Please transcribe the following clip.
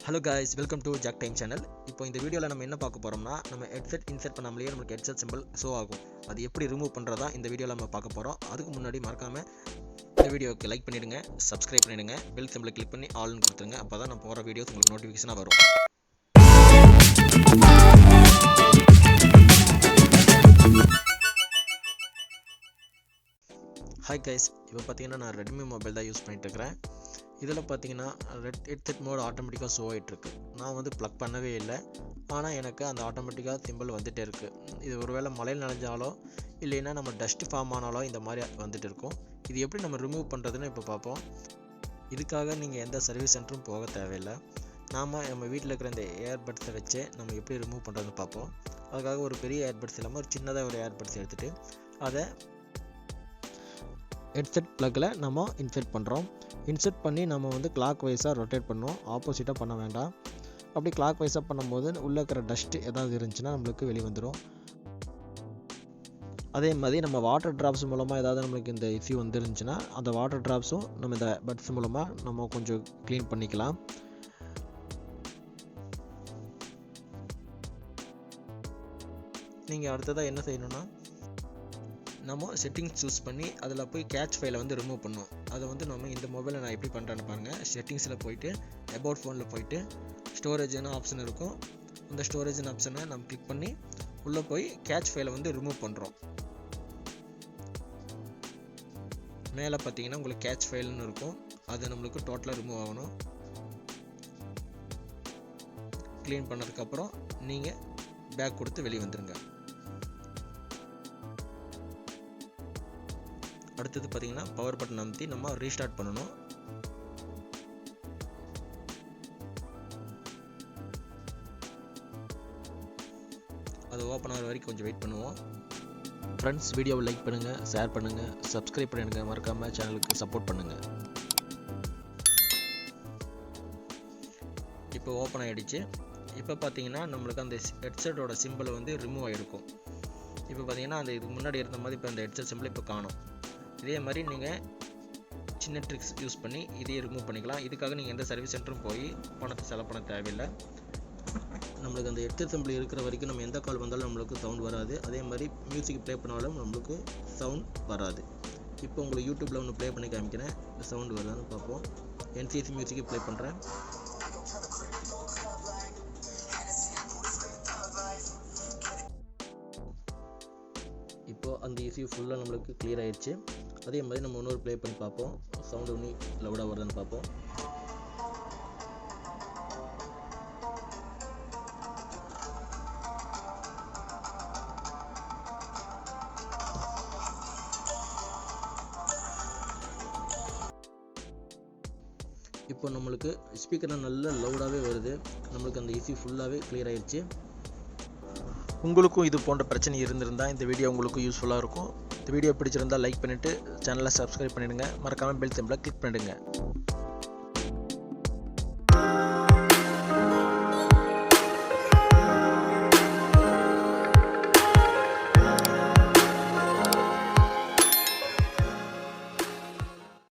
Hello guys, welcome to Zack Time channel. இப்போ இந்த வீடியோல நம்ம என்ன பார்க்க போறோம்னா நம்ம ஹெட்செட் இன்சர்ட் பண்ணாமலே நமக்கு ஹெட்செட் சிம்பிள் ஷோ ஆகும். அது எப்படி ரிமூவ் பண்றதா இந்த வீடியோல நம்ம பார்க்க போறோம். அதுக்கு முன்னாடி மறக்காம இந்த வீடியோக்கு லைக் பண்ணிடுங்க, Subscribe பண்ணிடுங்க, பெல் சிம்பிளை கிளிக் பண்ணி ஆல்னு கொடுத்துருங்க. அப்பதான் நான் போற வீடியோஸ் உங்களுக்கு நோட்டிஃபிகேஷனா வரும். ஹாய் கைஸ், இப்போ பார்த்தீங்கன்னா நான் ரெட்மி மொபைல் தான் யூஸ் பண்ணிட்டு இருக்கிறேன். இதில் பார்த்தீங்கன்னா ஹெட்செட் மோட் ஆட்டோமேட்டிக்காக ஷோ ஆகிட்டுருக்கு. நான் வந்து ப்ளக் பண்ணவே இல்லை, ஆனால் எனக்கு அந்த ஆட்டோமேட்டிக்காக சிம்பிள் வந்துகிட்டே இருக்குது. இது ஒருவேளை மழையில் நனைஞ்சாலோ இல்லைன்னா நம்ம டஸ்ட் ஃபார்ம் ஆனாலோ இந்த மாதிரி வந்துட்டு இருக்கும். இது எப்படி நம்ம ரிமூவ் பண்ணுறதுன்னு இப்போ பார்ப்போம். இதுக்காக நீங்கள் எந்த சர்வீஸ் சென்டரும் போக தேவையில்லை. நம்ம வீட்டில் இருக்கிற இந்த ஏர்பட்ஸை வச்சு நம்ம எப்படி ரிமூவ் பண்ணுறதுன்னு பார்ப்போம். அதுக்காக ஒரு பெரிய ஏர்பட்ஸ் இல்லாமல் ஒரு சின்னதாக ஒரு ஏர்பட்ஸ் எடுத்துகிட்டு அதை ஹெட்செட் ப்ளக்கில் நம்ம இன்சர்ட் பண்ணுறோம். இன்சர்ட் பண்ணி நம்ம வந்து கிளாக் வைஸாக ரொட்டேட் பண்ணுவோம், ஆப்போசிட்டாக பண்ண வேண்டாம். அப்படி கிளாக் வைஸாக பண்ணும்போது உள்ளே இருக்கிற டஸ்ட்டு ஏதாவது இருந்துச்சுன்னா நம்மளுக்கு வெளியே வந்துடும். அதே மாதிரி நம்ம வாட்டர் ட்ராப்ஸ் மூலமாக ஏதாவது நம்மளுக்கு இந்த இஷ்யூ வந்துருந்துச்சுன்னா அந்த வாட்டர் ட்ராப்ஸும் நம்ம இந்த பட்ஸ் மூலமாக நம்ம கொஞ்சம் க்ளீன் பண்ணிக்கலாம். நீங்கள் அடுத்ததாக என்ன செய்யணும்னா நம்ம செட்டிங்ஸ் சூஸ் பண்ணி அதில் போய் கேட்ச் ஃபைலை வந்து ரிமூவ் பண்ணுவோம். அதை வந்து நம்ம இந்த மொபைலில் நான் எப்படி பண்ணுறேன்னு பாருங்கள். செட்டிங்ஸில் போயிட்டு அபவுட் ஃபோனில் போயிட்டு ஸ்டோரேஜ்னு ஆப்ஷன் இருக்கும். அந்த ஸ்டோரேஜ்னு ஆப்ஷனை நம்ம கிளிக் பண்ணி உள்ளே போய் கேட்ச் ஃபைலை வந்து ரிமூவ் பண்ணுறோம். மேலே பார்த்தீங்கன்னா உங்களுக்கு கேட்ச் ஃபைல்னு இருக்கும், அது நம்மளுக்கு டோட்டலாக ரிமூவ் ஆகணும். க்ளீன் பண்ணதுக்கப்புறம் நீங்கள் பேக் கொடுத்து வெளியே வந்துடுங்க. அடுத்தது பார்த்தீங்கன்னா பவர் பட்டன் அமுத்தி நம்ம ரீஸ்டார்ட் பண்ணணும். அது ஓப்பன் ஆகிற வரைக்கும் கொஞ்சம் வெயிட் பண்ணுவோம். ஃப்ரெண்ட்ஸ், வீடியோவை லைக் பண்ணுங்கள், ஷேர் பண்ணுங்கள், சப்ஸ்கிரைப் பண்ணிடுங்க, மறக்காமல் சேனலுக்கு சப்போர்ட் பண்ணுங்கள். இப்போ ஓப்பன் ஆகிடுச்சு. இப்போ பார்த்தீங்கன்னா நம்மளுக்கு அந்த ஹெட்செட்டோட சிம்பிள் வந்து ரிமூவ் ஆகிருக்கும். இப்போ பார்த்தீங்கன்னா அந்த இதுக்கு முன்னாடி இருந்த மாதிரி இப்போ அந்த ஹெட்செட் சிம்பிள் இப்போ காணும். இதே மாதிரி நீங்கள் சின்ன ட்ரிக்ஸ் யூஸ் பண்ணி இதையே ரிமூவ் பண்ணிக்கலாம். இதுக்காக நீங்கள் எந்த சர்வீஸ் சென்டரும் போய் பணத்தை செலவு பண்ண தேவையில்லை. நம்மளுக்கு அந்த ஹெட்செட் சிம்பிள் இருக்கிற வரைக்கும் நம்ம எந்த கால் வந்தாலும் நம்மளுக்கு சவுண்ட் வராது. அதே மாதிரி மியூசிக் ப்ளே பண்ணாலும் நம்மளுக்கு சவுண்ட் வராது. இப்போ உங்களுக்கு யூடியூப்பில் ஒன்று ப்ளே பண்ணி காமிக்கிறேன், சவுண்ட் வருதான்னு பார்ப்போம். என்சிசி மியூசிக்கு ப்ளே பண்ணுறேன். இப்போது அந்த இஷ்யூ ஃபுல்லாக நம்மளுக்கு கிளியர் ஆகிடுச்சு. அதே மாதிரி நம்ம இன்னொரு ப்ளே பண்ணி பார்ப்போம், சவுண்ட் ஒன்று லவுடாக வருதுன்னு பார்ப்போம். இப்போ நம்மளுக்கு ஸ்பீக்கரில் நல்ல லவுடாகவே வருது. நம்மளுக்கு அந்த இஷ்யூ ஃபுல்லாகவே கிளியர் ஆகிடுச்சு. உங்களுக்கும் இது போன்ற பிரச்சனை இருந்திருந்தால் இந்த வீடியோ உங்களுக்கு யூஸ்ஃபுல்லாக இருக்கும். இந்த வீடியோ பிடிச்சிருந்தால் லைக் பண்ணிவிட்டு சேனலை சப்ஸ்கிரைப் பண்ணிடுங்க, மறக்காமல் பெல் சிம்பலை கிளிக் பண்ணிடுங்க.